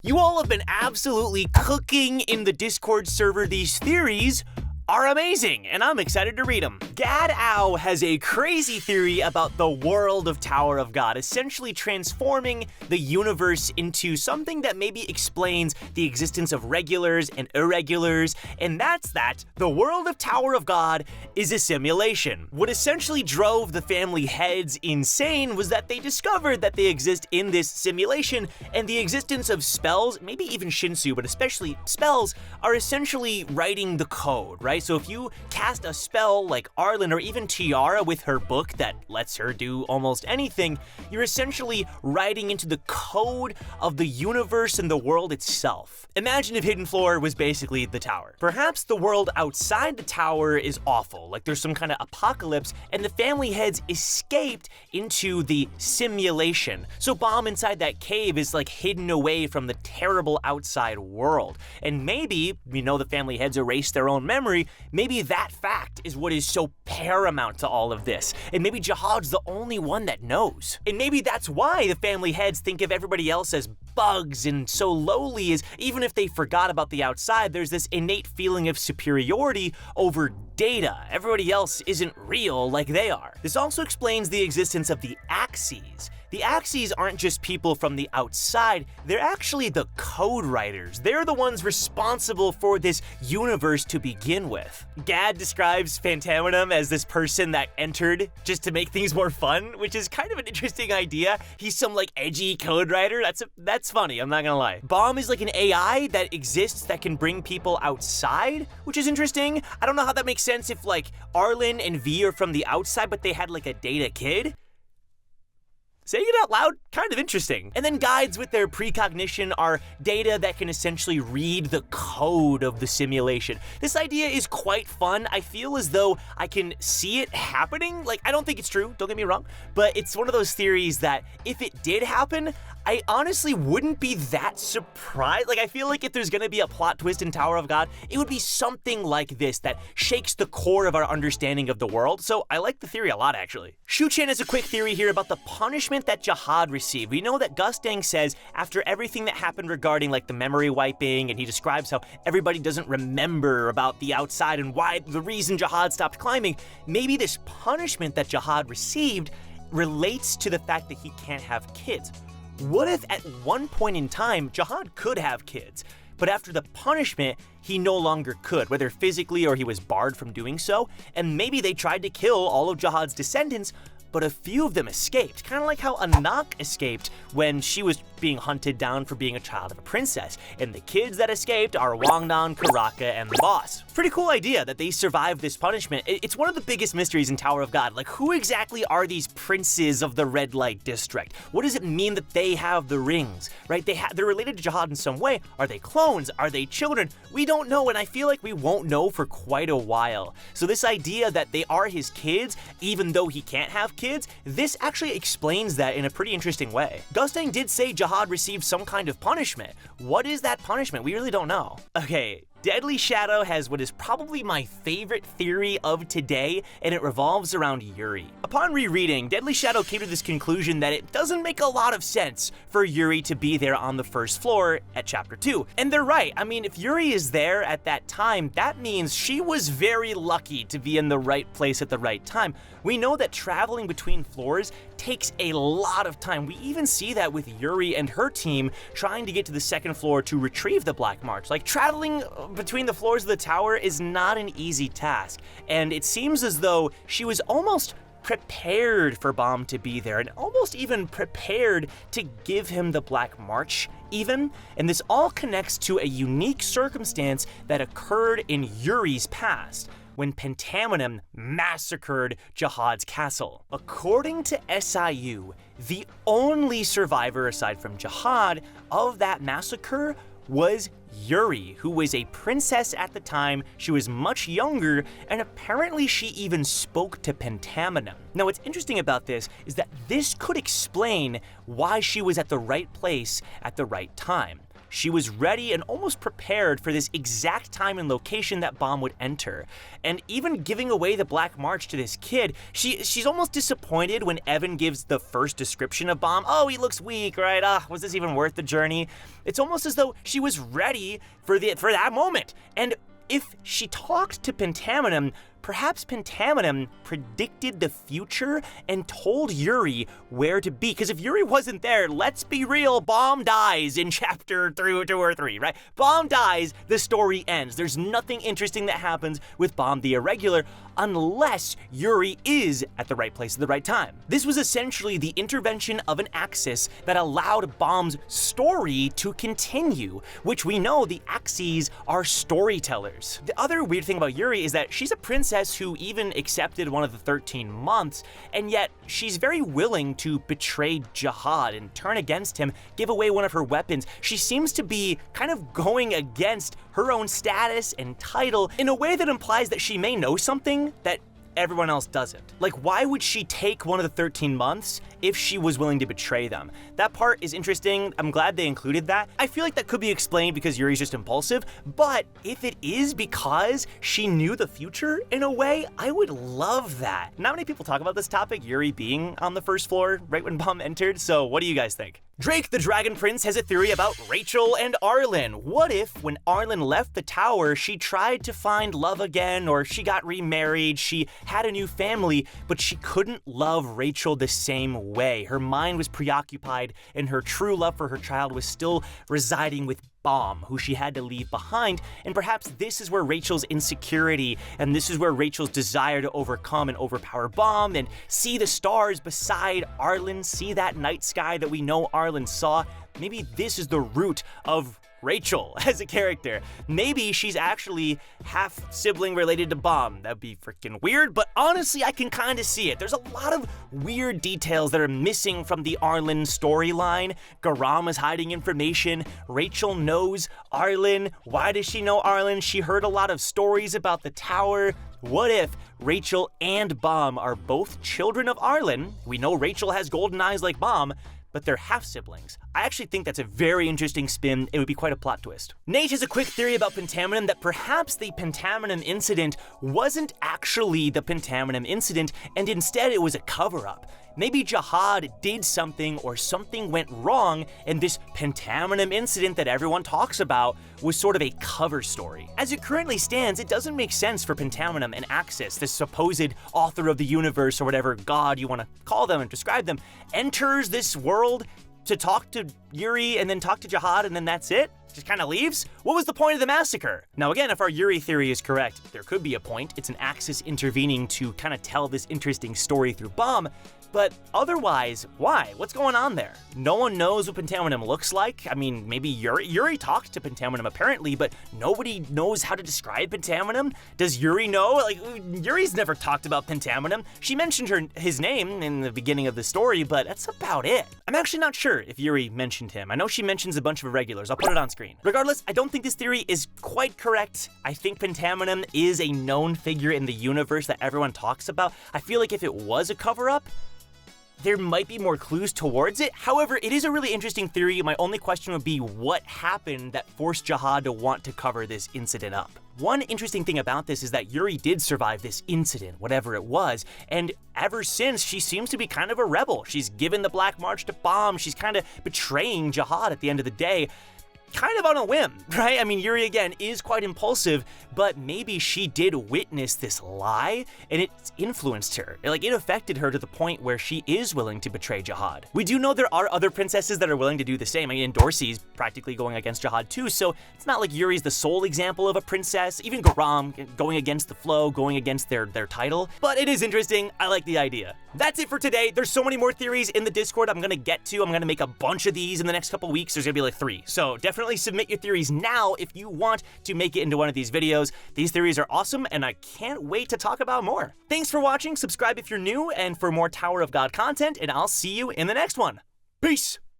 You all have been absolutely cooking in the Discord server. These theories are amazing, and I'm excited to read them. Gad Ow has a crazy theory about the world of Tower of God, essentially transforming the universe into something that maybe explains the existence of regulars and irregulars, and that's that the world of Tower of God is a simulation. What essentially drove the family heads insane was that they discovered that they exist in this simulation, and the existence of spells, maybe even Shinsu, but especially spells, are essentially writing the code, right? So if you cast a spell like Arlen or even Tiara with her book that lets her do almost anything, you're essentially writing into the code of the universe and the world itself. Imagine if Hidden Floor was basically the tower. Perhaps the world outside the tower is awful, like there's some kind of apocalypse, and the family heads escaped into the simulation. So Bomb inside that cave is like hidden away from the terrible outside world. And maybe, we know the family heads erased their own memory, maybe that fact is what is so paramount to all of this. And maybe Jihad's the only one that knows. And maybe that's why the family heads think of everybody else as bugs and so lowly, is even if they forgot about the outside, there's this innate feeling of superiority over Data. Everybody else isn't real like they are. This also explains the existence of the Axes. The Axes aren't just people from the outside, they're actually the code writers. They're the ones responsible for this universe to begin with. Gad describes Pentam as this person that entered just to make things more fun, which is kind of an interesting idea. He's some like edgy code writer. That's funny, I'm not gonna lie. Bomb is like an AI that exists that can bring people outside, which is interesting. I don't know how that makes sense if like Arlen and V are from the outside, but they had like a Data kid. Saying it out loud, kind of interesting. And then guides with their precognition are Data that can essentially read the code of the simulation. This idea is quite fun. I feel as though I can see it happening. Like, I don't think it's true, don't get me wrong, but it's one of those theories that if it did happen, I honestly wouldn't be that surprised. Like, I feel like if there's gonna be a plot twist in Tower of God, it would be something like this that shakes the core of our understanding of the world. So I like the theory a lot, actually. Shu-chan has a quick theory here about the punishment that Jihad received. We know that Gustang says after everything that happened regarding like the memory wiping, and he describes how everybody doesn't remember about the outside and why the reason Jihad stopped climbing, maybe this punishment that Jihad received relates to the fact that he can't have kids. What if at one point in time, Jihad could have kids, but after the punishment, he no longer could, whether physically or he was barred from doing so, and maybe they tried to kill all of Jihad's descendants, but a few of them escaped, kind of like how Anak escaped when she was being hunted down for being a child of a princess. And the kids that escaped are Wangdan, Karaka, and the boss. Pretty cool idea that they survived this punishment. It's one of the biggest mysteries in Tower of God. Like, who exactly are these princes of the Red Light District? What does it mean that they have the rings, right? They're related to Jihad in some way. Are they clones? Are they children? We don't know, and I feel like we won't know for quite a while. So this idea that they are his kids, even though he can't have kids, this actually explains that in a pretty interesting way. Gustang did say Jihad received some kind of punishment. What is that punishment? We really don't know. Okay, Deadly Shadow has what is probably my favorite theory of today, and it revolves around Yuri. Upon rereading, Deadly Shadow came to this conclusion that it doesn't make a lot of sense for Yuri to be there on the first floor at chapter 2. And they're right. I mean, if Yuri is there at that time, that means she was very lucky to be in the right place at the right time. We know that traveling between floors takes a lot of time. We even see that with Yuri and her team trying to get to the second floor to retrieve the Black March. Like, traveling between the floors of the tower is not an easy task, and it seems as though she was almost prepared for Bomb to be there, and almost even prepared to give him the Black March even, and this all connects to a unique circumstance that occurred in Yuri's past, when Pentam massacred Jihad's castle. According to SIU, the only survivor aside from Jihad of that massacre was Yuri, who was a princess at the time. She was much younger, and apparently she even spoke to Pentam. Now, what's interesting about this is that this could explain why she was at the right place at the right time. she was ready and almost prepared for this exact time and location that Bomb would enter. And even giving away the Black March to this kid, she's almost disappointed when Evan gives the first description of Bomb. Oh, he looks weak, right? Was this even worth the journey? It's almost as though she was ready for that moment. And if she talked to Pentam, perhaps Pentam predicted the future and told Yuri where to be. Because if Yuri wasn't there, let's be real, Bomb dies in chapter 2 or 3, right? Bomb dies, the story ends. There's nothing interesting that happens with Bomb the Irregular unless Yuri is at the right place at the right time. This was essentially the intervention of an Axis that allowed Bomb's story to continue, which we know the Axes are storytellers. The other weird thing about Yuri is that she's a princess who even accepted one of the 13 months, and yet she's very willing to betray Jihad and turn against him, give away one of her weapons. She seems to be kind of going against her own status and title in a way that implies that she may know something that everyone else doesn't. Like, why would she take one of the 13 months if she was willing to betray them? That part is interesting. I'm glad they included that. I feel like that could be explained because Yuri's just impulsive, but if it is because she knew the future in a way, I would love that. Not many people talk about this topic, Yuri being on the first floor right when Bomb entered, so what do you guys think? Drake the Dragon Prince has a theory about Rachel and Arlen. What if, when Arlen left the tower, she tried to find love again, or she got remarried, she had a new family, but she couldn't love Rachel the same way. Her mind was preoccupied, and her true love for her child was still residing with Bomb, who she had to leave behind, and perhaps this is where Rachel's insecurity and this is where Rachel's desire to overcome and overpower Bomb and see the stars beside Arlen, see that night sky that we know Arlen saw. Maybe this is the root of Rachel as a character. Maybe she's actually half sibling related to Bomb. That'd be freaking weird, but honestly, I can kind of see it. There's a lot of weird details that are missing from the Arlen storyline. Garam is hiding information. Rachel knows Arlen. Why does she know Arlen? She heard a lot of stories about the tower. What if Rachel and Bomb are both children of Arlen? We know Rachel has golden eyes like Bomb, but they're half-siblings. I actually think that's a very interesting spin. It would be quite a plot twist. Nate has a quick theory about Pentam that perhaps the Pentam incident wasn't actually the Pentam incident, and instead it was a cover-up. Maybe Jihad did something or something went wrong, and this Pentam incident that everyone talks about was sort of a cover story. As it currently stands, it doesn't make sense for Pentam and Axis, this supposed author of the universe or whatever god you want to call them and describe them, enters this world to talk to Yuri and then talk to Jihad and then that's it? Just kind of leaves? What was the point of the massacre? Now again, if our Yuri theory is correct, there could be a point. It's an Axis intervening to kind of tell this interesting story through Bomb. But otherwise, why? What's going on there? No one knows what Pentam looks like. I mean, maybe Yuri talked to Pentam apparently, but nobody knows how to describe Pentam. Does Yuri know? Like, Yuri's never talked about Pentam. She mentioned his name in the beginning of the story, but that's about it. I'm actually not sure if Yuri mentioned him. I know she mentions a bunch of irregulars. I'll put it on screen. Regardless, I don't think this theory is quite correct. I think Pentam is a known figure in the universe that everyone talks about. I feel like if it was a cover-up, there might be more clues towards it. However, it is a really interesting theory. My only question would be what happened that forced Jihad to want to cover this incident up? One interesting thing about this is that Yuri did survive this incident, whatever it was, and ever since, she seems to be kind of a rebel. She's given the Black March to Bomb. She's kind of betraying Jihad at the end of the day. Kind of on a whim, right? I mean, Yuri, again, is quite impulsive, but maybe she did witness this lie, and it influenced her. Like, it affected her to the point where she is willing to betray Jihad. We do know there are other princesses that are willing to do the same. I mean, Dorsey's practically going against Jihad too, so it's not like Yuri's the sole example of a princess. Even Garam going against the flow, going against their title. But it is interesting. I like the idea. That's it for today. There's so many more theories in the Discord I'm gonna get to. I'm gonna make a bunch of these in the next couple weeks. There's gonna be like 3. So definitely submit your theories now if you want to make it into one of these videos. These theories are awesome, and I can't wait to talk about more. Thanks for watching. Subscribe if you're new, and for more Tower of God content, and I'll see you in the next one. Peace!